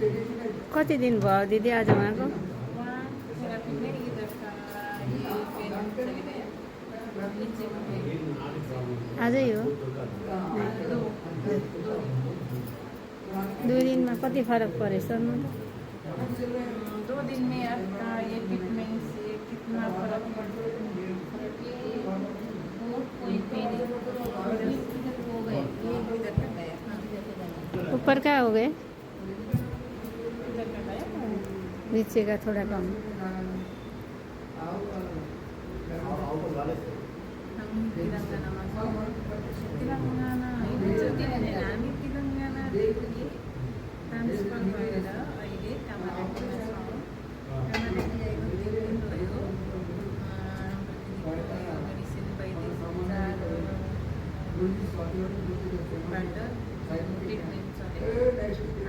कति दिन भयो दिदी आज उहाँको? वहाँ थेरापी में इधर का ये पेन चले गया नीचे में आजै हो? दुई दिनमा कति फरक परेछ सर्नु त? 2 दिन में आपका ये ट्रीटमेंट से कितना फर्क पड़ा? कोई पेन इधर हो गए ये इधर का गया ऊपर का हो गए, इधर का गया नीचे का थोड़ा कम। हम तेलंगाना ini jadi हामी तेलंगाना देखि ट्रान्सफर भएर अहिले कामारेटीमा छौँ। कामारेटी आएको 2 दिन भयो। मेडिसिन पाइँदैछ ट्रिटमेन्ट चलेको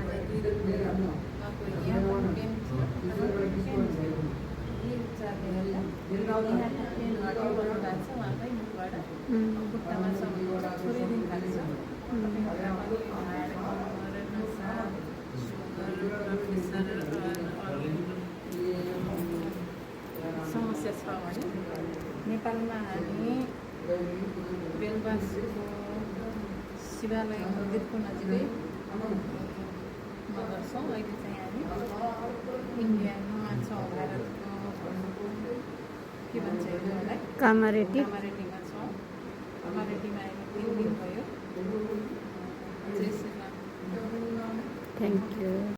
आज 2 दिन भयो। उहाँको यहाँ पेन थियो यही उपचारले गर्दा यहाँ पेन हट्यो गर्नुभएको छ उहाँकै मुखबाट खुट्टामा सम्झौता थोरै दिन लाग्छ समस्या छ भने नेपालमा हामी बेलबासको शिवालय मन्दिरको नजिकै गर्छौँ। अहिले चाहिँ हामी इन्डियामा छौँ, भारतको के भन्छ यसलाई कामारेटी। कामारेटीमा छौँ। कामारेटीमा अहिले 3 दिन भयो। जय श्री राम। Thank you.